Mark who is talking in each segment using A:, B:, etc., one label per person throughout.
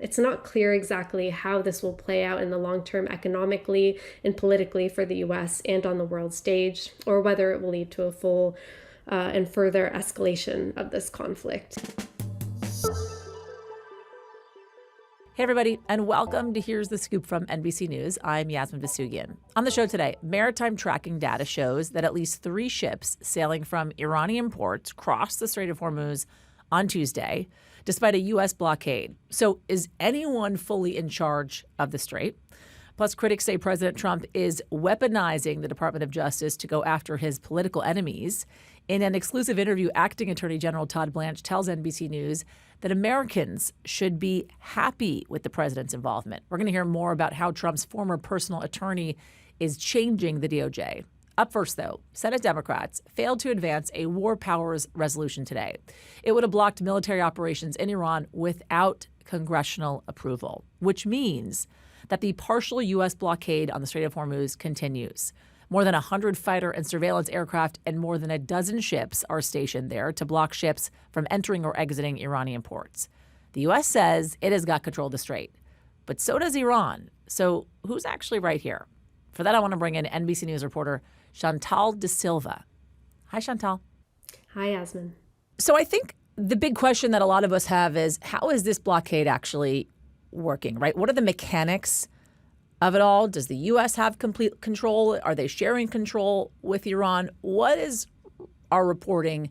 A: It's not clear exactly how this will play out in the long term economically and politically for the US and on the world stage, or whether it will lead to a full and further escalation of this conflict.
B: Hey, everybody, and welcome to Here's the Scoop from NBC News. I'm Yasmin Vasugian. On the show today, maritime tracking data shows that at least 3 ships sailing from Iranian ports crossed the Strait of Hormuz on Tuesday, despite a U.S. blockade. So is anyone fully in charge of the strait? Plus, critics say President Trump is weaponizing the Department of Justice to go after his political enemies. In an exclusive interview, acting Attorney General Todd Blanche tells NBC News that Americans should be happy with the president's involvement. We're going to hear more about how Trump's former personal attorney is changing the DOJ. Up first, though, Senate Democrats failed to advance a war powers resolution today. It would have blocked military operations in Iran without congressional approval, which means that the partial U.S. blockade on the Strait of Hormuz continues. More than 100 fighter and surveillance aircraft and more than a dozen ships are stationed there to block ships from entering or exiting Iranian ports. The U.S. says it has got control of the strait, but so does Iran. So who's actually right here? For that, I want to bring in NBC News reporter Chantal Da Silva. Hi, Chantal.
A: Hi, Yasmin.
B: So I think the big question that a lot of us have is, how is this blockade actually working, right? What are the mechanics of it all? Does the U.S. have complete control? Are they sharing control with Iran? What is our reporting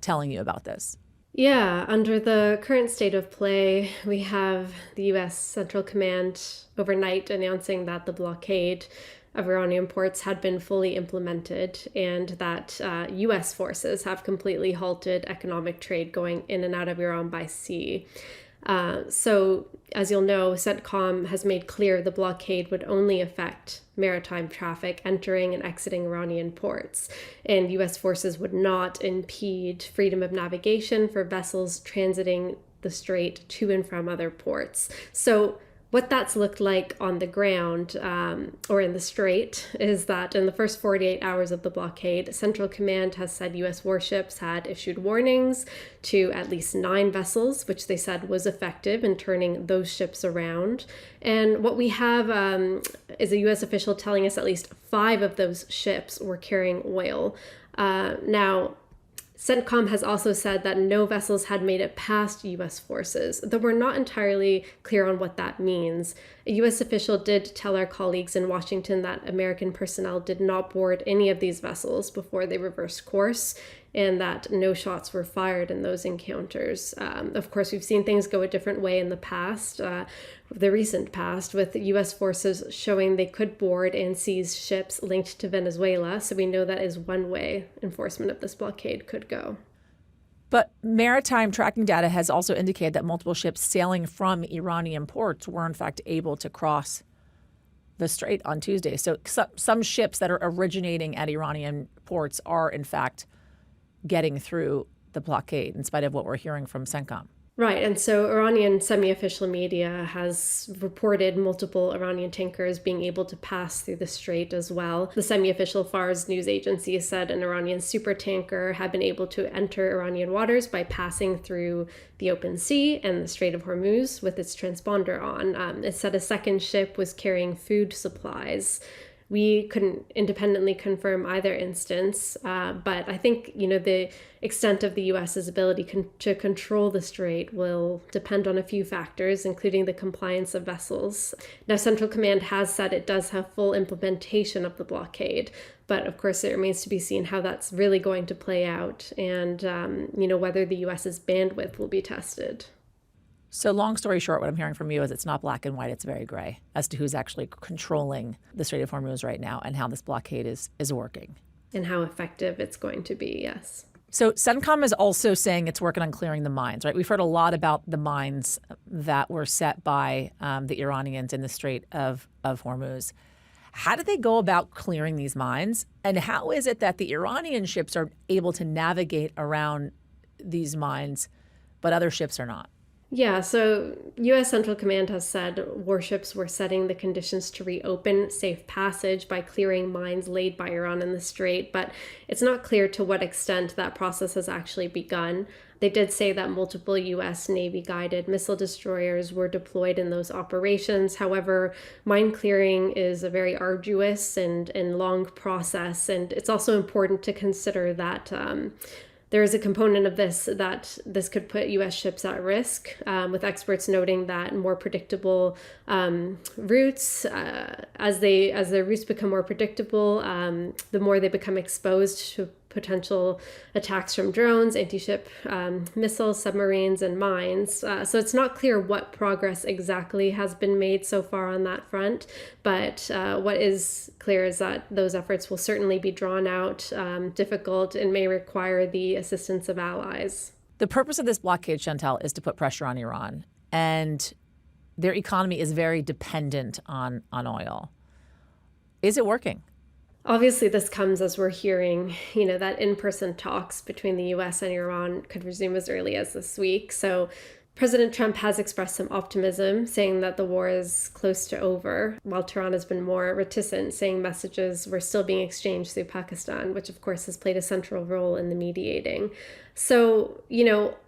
B: telling you about this?
A: Yeah, under the current state of play, we have the U.S. Central Command overnight announcing that the blockade of Iranian ports had been fully implemented and that U.S. forces have completely halted economic trade going in and out of Iran by sea. So, as you'll know, CENTCOM has made clear the blockade would only affect maritime traffic entering and exiting Iranian ports, and U.S. forces would not impede freedom of navigation for vessels transiting the strait to and from other ports. So, what that's looked like on the ground or in the strait is that in the first 48 hours of the blockade, Central Command has said U.S. warships had issued warnings to at least 9 vessels, which they said was effective in turning those ships around. And what we have is a U.S. official telling us at least 5 of those ships were carrying oil. Now, CENTCOM has also said that no vessels had made it past U.S. forces, though we're not entirely clear on what that means. A U.S. official did tell our colleagues in Washington that American personnel did not board any of these vessels before they reversed course, and that no shots were fired in those encounters. Of course, we've seen things go a different way in the past, the recent past, with U.S. forces showing they could board and seize ships linked to Venezuela. So we know that is one way enforcement of this blockade could go.
B: But maritime tracking data has also indicated that multiple ships sailing from Iranian ports were, in fact, able to cross the strait on Tuesday. So some ships that are originating at Iranian ports are, in fact, getting through the blockade, in spite of what we're hearing from CENTCOM.
A: Right. And so Iranian semi-official media has reported multiple Iranian tankers being able to pass through the strait as well. The semi-official Fars news agency said an Iranian supertanker had been able to enter Iranian waters by passing through the open sea and the Strait of Hormuz with its transponder on. It said a second ship was carrying food supplies. We couldn't independently confirm either instance, but I think, the extent of the U.S.'s ability to control the strait will depend on a few factors, including the compliance of vessels. Now, Central Command has said it does have full implementation of the blockade, but of course it remains to be seen how that's really going to play out and, whether the U.S.'s bandwidth will be tested.
B: So long story short, what I'm hearing from you is it's not black and white, it's very gray as to who's actually controlling the Strait of Hormuz right now and how this blockade is working.
A: And how effective it's going to be, yes.
B: So CENTCOM is also saying it's working on clearing the mines, right? We've heard a lot about the mines that were set by the Iranians in the Strait of Hormuz. How do they go about clearing these mines? And how is it that the Iranian ships are able to navigate around these mines, but other ships are not?
A: Yeah, so U.S. Central Command has said warships were setting the conditions to reopen safe passage by clearing mines laid by Iran in the strait, but it's not clear to what extent that process has actually begun. They did say that multiple U.S. Navy-guided missile destroyers were deployed in those operations. However, mine clearing is a very arduous and long process, and it's also important to consider that there is a component of this that this could put U.S. ships at risk, with experts noting that more predictable routes, as their routes become more predictable, the more they become exposed to potential attacks from drones, anti-ship missiles, submarines, and mines. So it's not clear what progress exactly has been made so far on that front, but what is clear is that those efforts will certainly be drawn out, difficult, and may require the assistance of allies.
B: The purpose of this blockade, Chantal, is to put pressure on Iran, and their economy is very dependent on oil. Is it working?
A: Obviously, this comes as we're hearing, that in-person talks between the U.S. and Iran could resume as early as this week. So President Trump has expressed some optimism, saying that the war is close to over, while Tehran has been more reticent, saying messages were still being exchanged through Pakistan, which of course has played a central role in the mediating. So,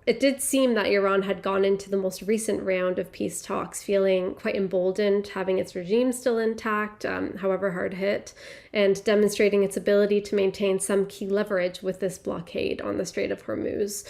A: it did seem that Iran had gone into the most recent round of peace talks feeling quite emboldened, having its regime still intact, however hard hit, and demonstrating its ability to maintain some key leverage with this blockade on the Strait of Hormuz,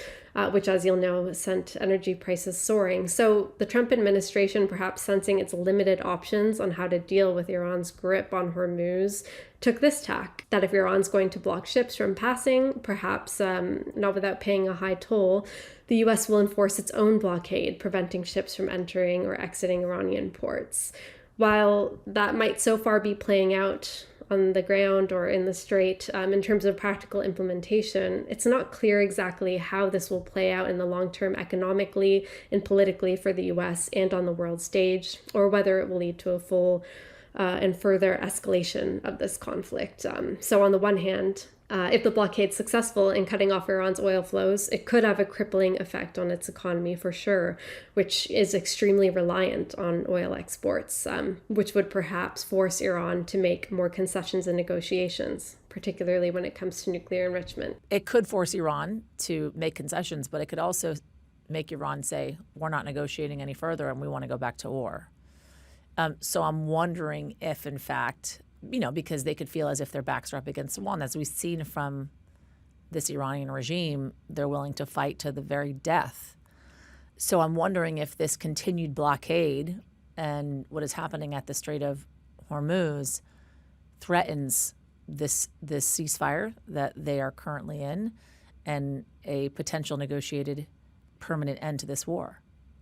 A: which, as you'll know, sent energy prices soaring. So the Trump administration, perhaps sensing its limited options on how to deal with Iran's grip on Hormuz, took this tack, that if Iran's going to block ships from passing, perhaps not without paying a high toll, the U.S. will enforce its own blockade, preventing ships from entering or exiting Iranian ports. While that might so far be playing out on the ground or in the strait, in terms of practical implementation, it's not clear exactly how this will play out in the long term economically and politically for the U.S. and on the world stage, or whether it will lead to a full and further escalation of this conflict. So on the one hand, if the blockade's successful in cutting off Iran's oil flows, it could have a crippling effect on its economy for sure, which is extremely reliant on oil exports, which would perhaps force Iran to make more concessions in negotiations, particularly when it comes to nuclear enrichment.
B: It could force Iran to make concessions, but it could also make Iran say, we're not negotiating any further and we want to go back to war. So I'm wondering if, in fact, because they could feel as if their backs are up against the wall. And as we've seen from this Iranian regime, they're willing to fight to the very death. So I'm wondering if this continued blockade and what is happening at the Strait of Hormuz threatens this ceasefire that they are currently in and a potential negotiated permanent end to this war.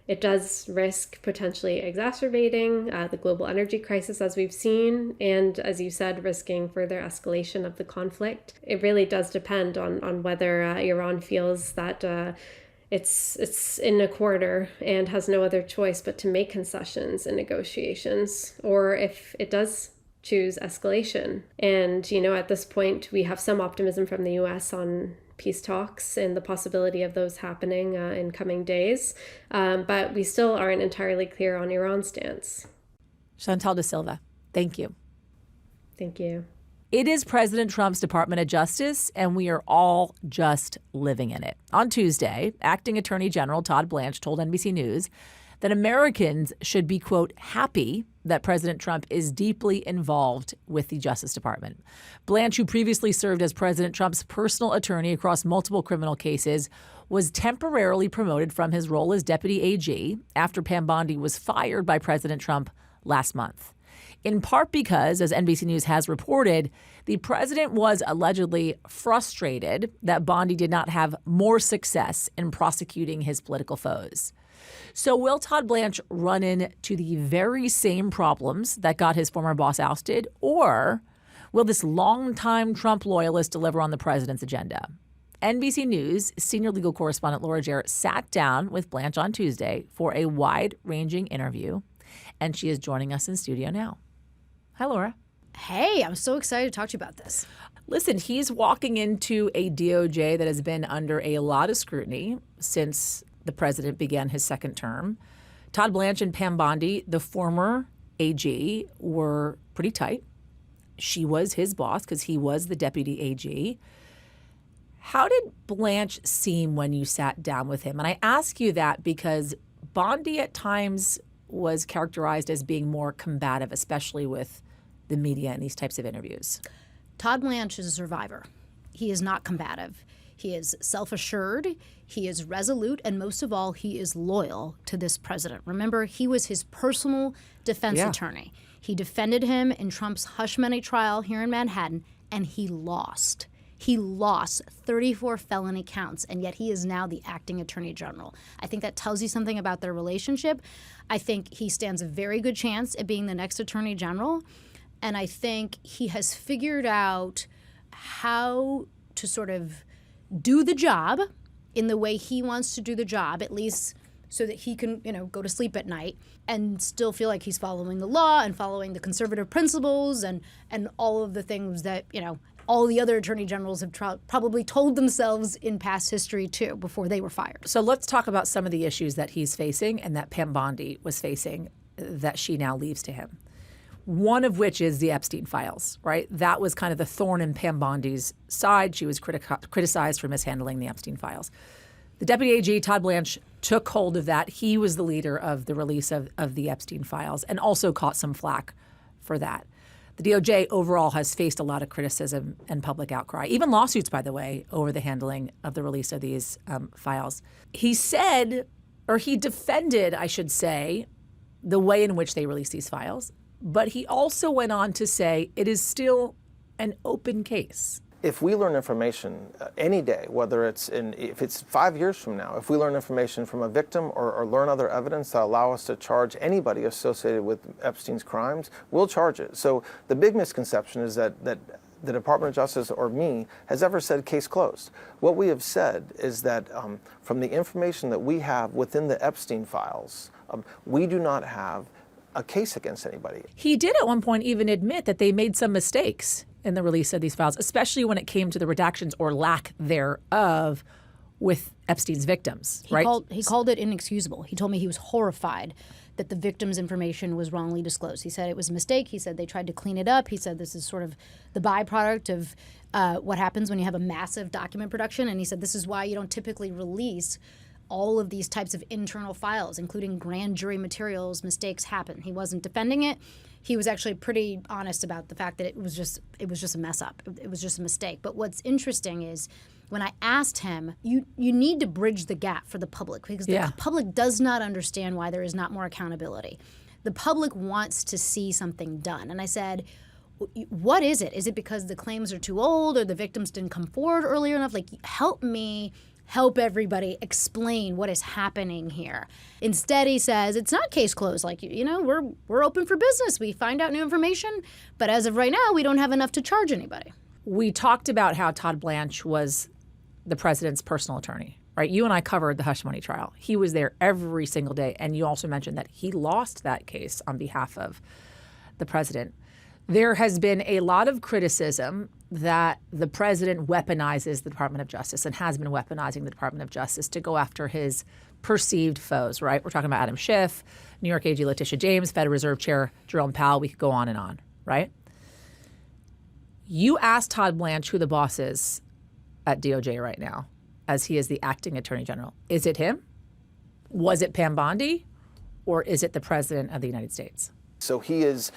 A: It does risk potentially exacerbating the global energy crisis, as we've seen, and, as you said, risking further escalation of the conflict. It really does depend on whether Iran feels that it's in a corner and has no other choice but to make concessions in negotiations, or if it does choose escalation. And, at this point, we have some optimism from the U.S. on peace talks and the possibility of those happening in coming days. But we still aren't entirely clear on Iran's stance.
B: Chantal Da Silva, thank you.
A: Thank you.
B: It is President Trump's Department of Justice, and we are all just living in it. On Tuesday, Acting Attorney General Todd Blanche told NBC News that Americans should be, quote, happy that President Trump is deeply involved with the Justice Department. Blanche, who previously served as President Trump's personal attorney across multiple criminal cases, was temporarily promoted from his role as deputy AG after Pam Bondi was fired by President Trump last month. In part because, as NBC News has reported, the president was allegedly frustrated that Bondi did not have more success in prosecuting his political foes. So will Todd Blanche run into the very same problems that got his former boss ousted, or will this longtime Trump loyalist deliver on the president's agenda? NBC News senior legal correspondent Laura Jarrett sat down with Blanche on Tuesday for a wide-ranging interview, and she is joining us in studio now. Hi, Laura.
C: Hey, I'm so excited to talk to you about this.
B: Listen, he's walking into a DOJ that has been under a lot of scrutiny since the president began his second term. Todd Blanche and Pam Bondi, the former AG, were pretty tight. She was his boss because he was the deputy AG. How did Blanche seem when you sat down with him? And I ask you that because Bondi at times was characterized as being more combative, especially with the media in these types of interviews.
C: Todd Blanche is a survivor. He is not combative. He is self-assured, he is resolute, and most of all, he is loyal to this president. Remember, he was his personal defense attorney. He defended him in Trump's hush money trial here in Manhattan, and he lost. He lost 34 felony counts, and yet he is now the acting attorney general. I think that tells you something about their relationship. I think he stands a very good chance at being the next attorney general, and I think he has figured out how to sort of do the job in the way he wants to do the job, at least so that he can, go to sleep at night and still feel like he's following the law and following the conservative principles and all of the things that, all the other attorney generals have probably told themselves in past history, too, before they were fired.
B: So let's talk about some of the issues that he's facing and that Pam Bondi was facing that she now leaves to him. One of which is the Epstein files, right? That was kind of the thorn in Pam Bondi's side. She was criticized for mishandling the Epstein files. The Deputy AG, Todd Blanche, took hold of that. He was the leader of the release of the Epstein files and also caught some flack for that. The DOJ overall has faced a lot of criticism and public outcry, even lawsuits, by the way, over the handling of the release of these files. He said, or he defended, I should say, the way in which they released these files. But he also went on to say it is still an open case.
D: If we learn information any day, whether if it's 5 years from now, if we learn information from a victim or learn other evidence that allow us to charge anybody associated with Epstein's crimes, we'll charge it. So the big misconception is that the Department of Justice or me has ever said case closed. What we have said is that from the information that we have within the Epstein files, we do not have a case against anybody.
B: He did at one point even admit that they made some mistakes in the release of these files, especially when it came to the redactions or lack thereof with Epstein's victims, right?
C: He called it inexcusable. He told me he was horrified that the victim's information was wrongly disclosed. He said it was a mistake. He said they tried to clean it up. He said this is sort of the byproduct of what happens when you have a massive document production. And he said this is why you don't typically release all of these types of internal files, including grand jury materials. Mistakes happen. He wasn't defending it. He was actually pretty honest about the fact that it was just a mess up. It was just a mistake. But what's interesting is when I asked him, you need to bridge the gap for the public because the public does not understand why there is not more accountability. The public wants to see something done. And I said, what is it? Is it because the claims are too old or the victims didn't come forward earlier enough? Like, help me help everybody explain what is happening here. Instead, he says, it's not case closed. Like, we're open for business. We find out new information. But as of right now, we don't have enough to charge anybody.
B: We talked about how Todd Blanche was the president's personal attorney, right? You and I covered the hush money trial. He was there every single day. And you also mentioned that he lost that case on behalf of the president. There has been a lot of criticism that the president weaponizes the Department of Justice and has been weaponizing the Department of Justice to go after his perceived foes, right? We're talking about Adam Schiff, New York AG Letitia James, Federal Reserve Chair Jerome Powell. We could go on, right? You asked Todd Blanche who the boss is at DOJ right now, as he is the acting attorney general. Is it him? Was it Pam Bondi? Or is it the president of the United States?
D: So he is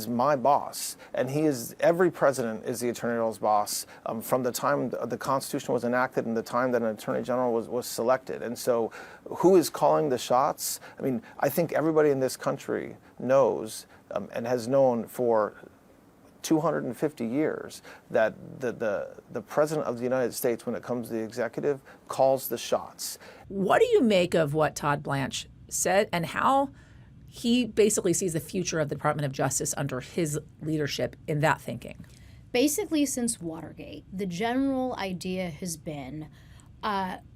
D: my boss, and every president is the Attorney General's boss from the time the Constitution was enacted and the time that an Attorney General was selected. And so who is calling the shots? I mean, I think everybody in this country knows and has known for 250 years that the President of the United States, when it comes to the executive, calls the shots.
B: What do you make of what Todd Blanche said and how he basically sees the future of the Department of Justice under his leadership in that thinking?
C: Basically, since Watergate, the general idea has been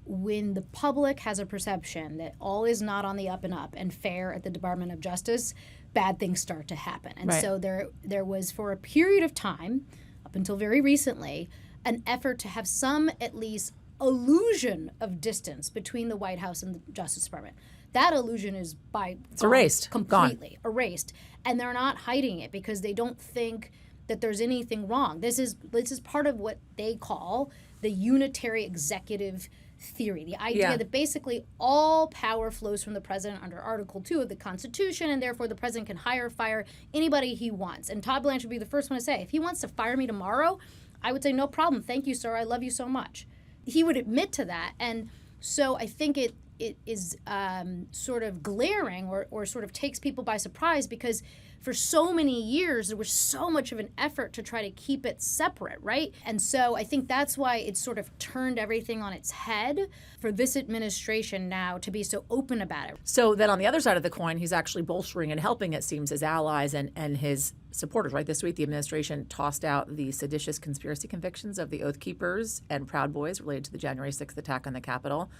C: when the public has a perception that all is not on the up and up and fair at the Department of Justice, bad things start to happen. And so there was, for a period of time, up until very recently, an effort to have some, at least, illusion of distance between the White House and the Justice Department. That illusion is
B: erased,
C: completely erased, and they're not hiding it because they don't think that there's anything wrong. This is part of what they call the unitary executive theory, the idea that basically all power flows from the president under Article 2 of the Constitution, and therefore the president can hire or fire anybody he wants. And Todd Blanche would be the first one to say, if he wants to fire me tomorrow, I would say, no problem. Thank you, sir. I love you so much. He would admit to that. And so I think it is sort of glaring or sort of takes people by surprise, because for so many years, there was so much of an effort to try to keep it separate, right? And so I think that's why it's sort of turned everything on its head for this administration now to be so open about it.
B: So then on the other side of the coin, he's actually bolstering and helping, it seems, his allies and his supporters, right? This week, the administration tossed out the seditious conspiracy convictions of the Oath Keepers and Proud Boys related to the January 6th attack on the Capitol.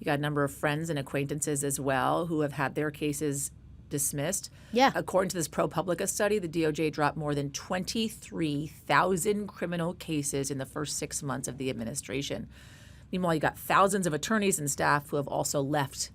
B: You got a number of friends and acquaintances as well who have had their cases dismissed.
C: Yeah.
B: According to this ProPublica study, the DOJ dropped more than 23,000 criminal cases in the first 6 months of the administration. Meanwhile, you got thousands of attorneys and staff who have also left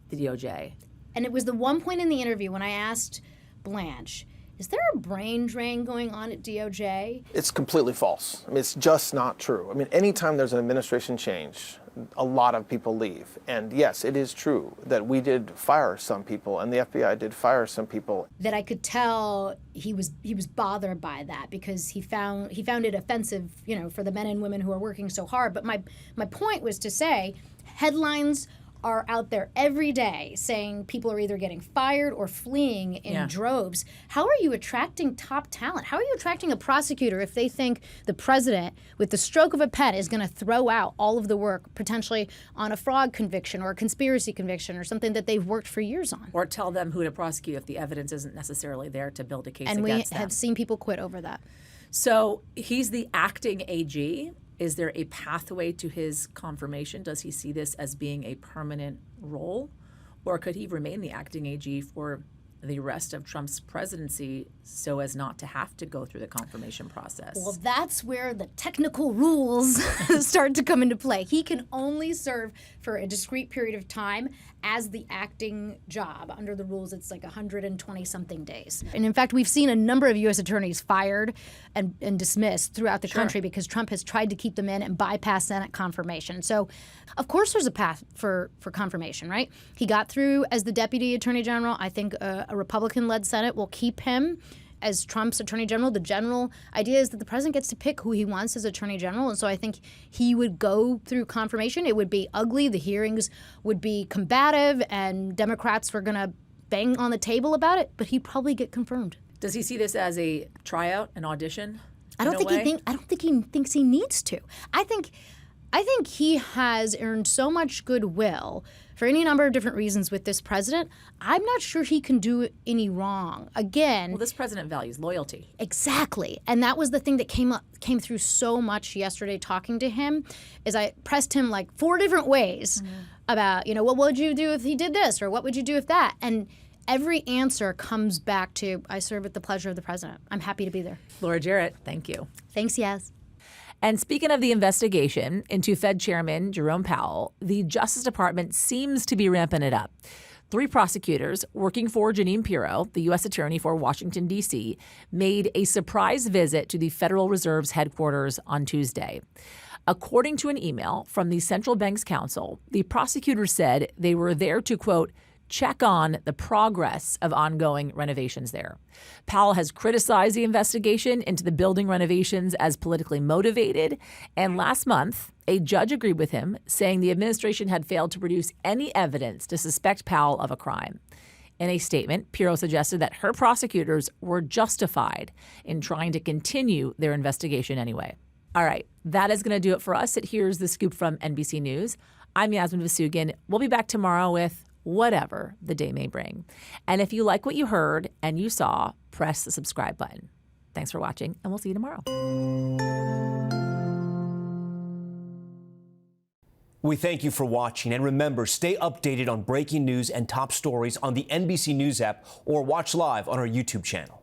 B: the DOJ.
C: And it was the one point in the interview when I asked Blanche, is there a brain drain going on at DOJ?
D: It's completely false. I mean, it's just not true. I mean, anytime there's an administration change, a lot of people leave. And yes, it is true that we did fire some people, and the FBI did fire some people.
C: That I could tell he was bothered by that, because he found it offensive, for the men and women who are working so hard. But my point was to say, headlines are out there every day saying people are either getting fired or fleeing in droves. How are you attracting top talent? How are you attracting a prosecutor if they think the president, with the stroke of a pen, is going to throw out all of the work potentially on a fraud conviction or a conspiracy conviction or something that they've worked for years on?
B: Or tell them who to prosecute if the evidence isn't necessarily there to build a case
C: and
B: against them.
C: And we have seen people quit over that.
B: So he's the acting AG. Is there a pathway to his confirmation? Does he see this as being a permanent role? Or could he remain the acting AG for the rest of Trump's presidency so as not to have to go through the confirmation process?
C: Well, that's where the technical rules start to come into play. He can only serve for a discrete period of time as the acting job. Under the rules, it's like 120-something days. And in fact, we've seen a number of U.S. attorneys fired and dismissed throughout the country because Trump has tried to keep them in and bypass Senate confirmation. So, of course, there's a path for confirmation, right? He got through as the Deputy Attorney General. I think a Republican-led Senate will keep him as Trump's Attorney General. The general idea is that the president gets to pick who he wants as Attorney General, and so I think he would go through confirmation. It would be ugly. The hearings would be combative, and Democrats were going to bang on the table about it, but he'd probably get confirmed.
B: Does he see this as a tryout, an audition?
C: I don't think he thinks he needs to. I think he has earned so much goodwill for any number of different reasons with this president. I'm not sure he can do any wrong. Again,
B: well, this president values loyalty.
C: Exactly. And that was the thing that came through so much yesterday talking to him, is I pressed him like 4 different ways about, what would you do if he did this, or what would you do if that? And every answer comes back to, I serve at the pleasure of the president. I'm happy to be there.
B: Laura Jarrett, thank you.
C: Thanks, Yaz.
B: And speaking of the investigation into Fed Chairman Jerome Powell, the Justice Department seems to be ramping it up. 3 prosecutors working for Jeanine Pirro, the U.S. Attorney for Washington, D.C., made a surprise visit to the Federal Reserve's headquarters on Tuesday. According to an email from the Central Bank's Council, the prosecutors said they were there to, quote, check on the progress of ongoing renovations there. Powell has criticized the investigation into the building renovations as politically motivated. And last month, a judge agreed with him, saying the administration had failed to produce any evidence to suspect Powell of a crime. In a statement, Pirro suggested that her prosecutors were justified in trying to continue their investigation anyway. All right, that is going to do it for us at Here's the Scoop from NBC News. I'm Yasmin Vasugian. We'll be back tomorrow with whatever the day may bring. And if you like what you heard and you saw, press the subscribe button. Thanks for watching, and we'll see you tomorrow.
E: We thank you for watching, and remember, stay updated on breaking news and top stories on the NBC News app or watch live on our YouTube channel.